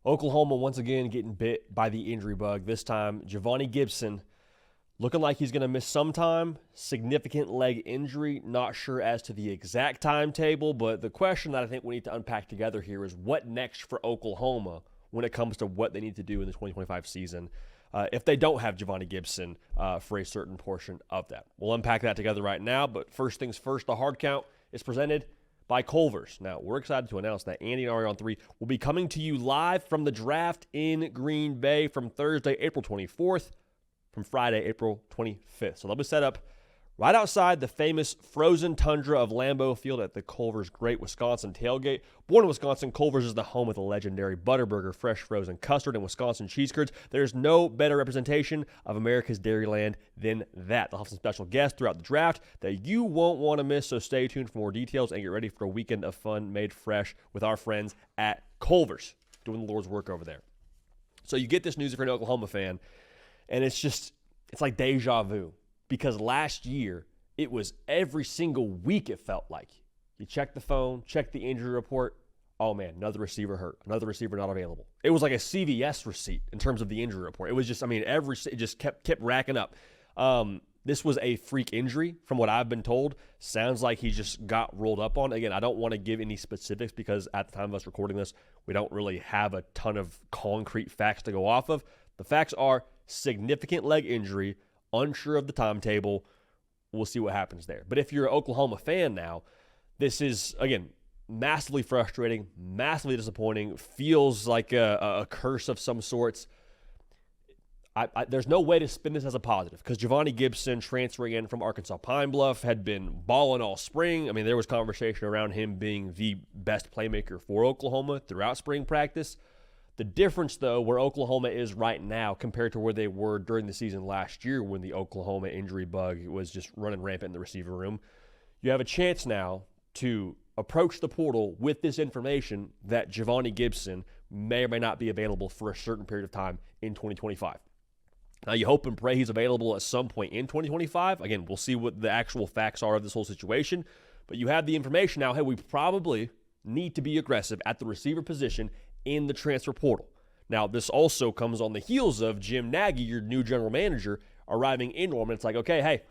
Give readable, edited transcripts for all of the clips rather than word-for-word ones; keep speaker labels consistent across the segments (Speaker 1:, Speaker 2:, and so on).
Speaker 1: Oklahoma once again getting bit by the injury bug. This time, Giovanni Gibson looking like he's going to miss some time. Significant leg injury. Not sure as to the exact timetable, but the question that I think we need to unpack together here is what next for Oklahoma when it comes to what they need to do in the 2025 season if they don't have Giovanni Gibson for a certain portion of that. We'll unpack that together right now, but first things first, the hard count is presented by Culver's. Now, we're excited to announce that Andy and Ari on 3 will be coming to you live from the draft in Green Bay from Thursday, April 24th, from Friday, April 25th. So they'll be set up right outside the famous frozen tundra of Lambeau Field at the Culver's Great Wisconsin Tailgate. Born in Wisconsin, Culver's is the home of the legendary Butterburger, fresh frozen custard, and Wisconsin cheese curds. There's no better representation of America's Dairyland than that. They'll have some special guests throughout the draft that you won't want to miss, so stay tuned for more details and get ready for a weekend of fun made fresh with our friends at Culver's, doing the Lord's work over there. So you get this news if you're an Oklahoma fan, and it's like deja vu. Because last year, it was every single week it felt like. You check the phone, check the injury report. Oh, man, another receiver hurt. Another receiver not available. It was like a CVS receipt in terms of the injury report. It was just, it just kept racking up. This was a freak injury from what I've been told. Sounds like he just got rolled up on. Again, I don't want to give any specifics because at the time of us recording this, we don't really have a ton of concrete facts to go off of. The facts are significant leg injury, unsure of the timetable. We'll see what happens there. But if you're an Oklahoma fan now, this is, again, massively frustrating, massively disappointing, feels like a curse of some sorts. There's no way to spin this as a positive because Giovanni Gibson, transferring in from Arkansas Pine Bluff, had been balling all spring. I mean, there was conversation around him being the best playmaker for Oklahoma throughout spring practice. The difference, though, where Oklahoma is right now compared to where they were during the season last year when the Oklahoma injury bug was just running rampant in the receiver room, you have a chance now to approach the portal with this information that Giovanni Gibson may or may not be available for a certain period of time in 2025. Now, you hope and pray he's available at some point in 2025. Again, we'll see what the actual facts are of this whole situation. But you have the information now, hey, we probably need to be aggressive at the receiver position in the transfer portal. Now, this also comes on the heels of Jim Nagy, your new general manager, arriving in Norman. It's like, okay, hey,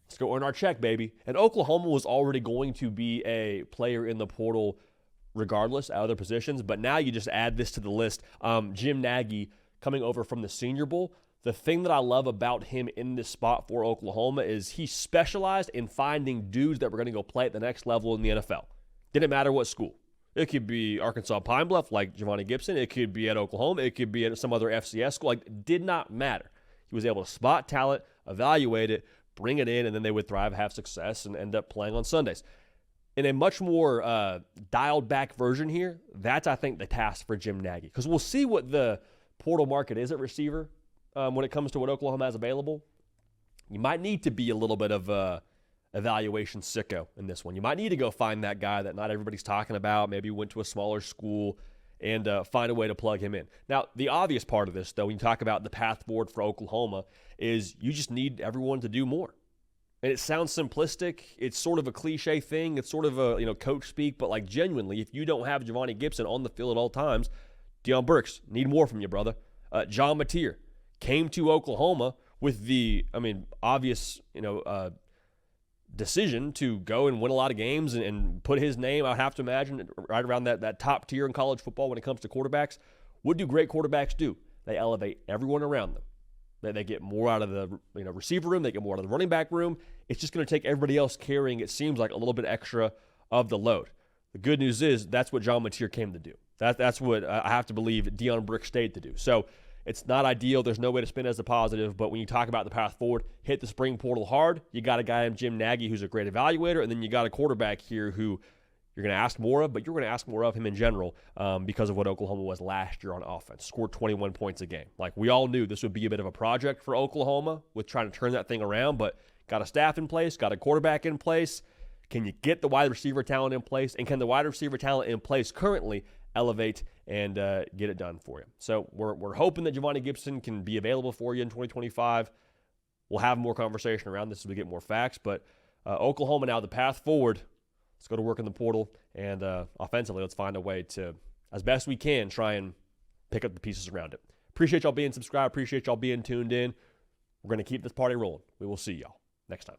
Speaker 1: let's go earn our check, baby. And Oklahoma was already going to be a player in the portal regardless at other positions, but now you just add this to the list. Jim Nagy coming over from the Senior Bowl. The thing that I love about him in this spot for Oklahoma is he specialized in finding dudes that were going to go play at the next level in the NFL. Didn't matter what school. It could be Arkansas Pine Bluff like Giovanni Gibson. It could be at Oklahoma. It could be at some other FCS school. It did not matter. He was able to spot talent, evaluate it, bring it in, and then they would thrive, have success, and end up playing on Sundays. In a much more dialed-back version here, that's, I think, the task for Jim Nagy. Because we'll see what the portal market is at receiver when it comes to what Oklahoma has available. You might need to be a little bit of evaluation sicko in this one. You might need to go find that guy that not everybody's talking about, maybe went to a smaller school, and find a way to plug him in. Now, the obvious part of this, though, when you talk about the path forward for Oklahoma, is you just need everyone to do more. And it sounds simplistic. It's sort of a cliche thing. It's sort of a coach speak, but like genuinely, if you don't have Giovanni Gibson on the field at all times, Deion Burks, need more from you, brother. John Mateer came to Oklahoma with the, obvious, decision to go and win a lot of games and put his name, I have to imagine, right around that top tier in college football when it comes to quarterbacks. What do great quarterbacks do? They elevate everyone around them. They get more out of the receiver room. They get more out of the running back room. It's just going to take everybody else carrying, it seems like, a little bit extra of the load. The good news is that's what John Mateer came to do. That's what I have to believe Deion Burks stayed to do. So it's not ideal. There's no way to spin it as a positive, but when you talk about the path forward, hit the spring portal hard. You got a guy in Jim Nagy who's a great evaluator, and then you got a quarterback here who you're going to ask more of, but you're going to ask more of him in general because of what Oklahoma was last year on offense. Scored 21 points a game. Like, we all knew this would be a bit of a project for Oklahoma with trying to turn that thing around, but got a staff in place, got a quarterback in place. Can you get the wide receiver talent in place? And can the wide receiver talent in place currently elevate and get it done for you? So we're hoping that Giovanni Gibson can be available for you in 2025. We'll have more conversation around this as we get more facts. But Oklahoma now, the path forward, let's go to work in the portal. And offensively, let's find a way to, as best we can, try and pick up the pieces around it. Appreciate y'all being subscribed. Appreciate y'all being tuned in. We're going to keep this party rolling. We will see y'all next time.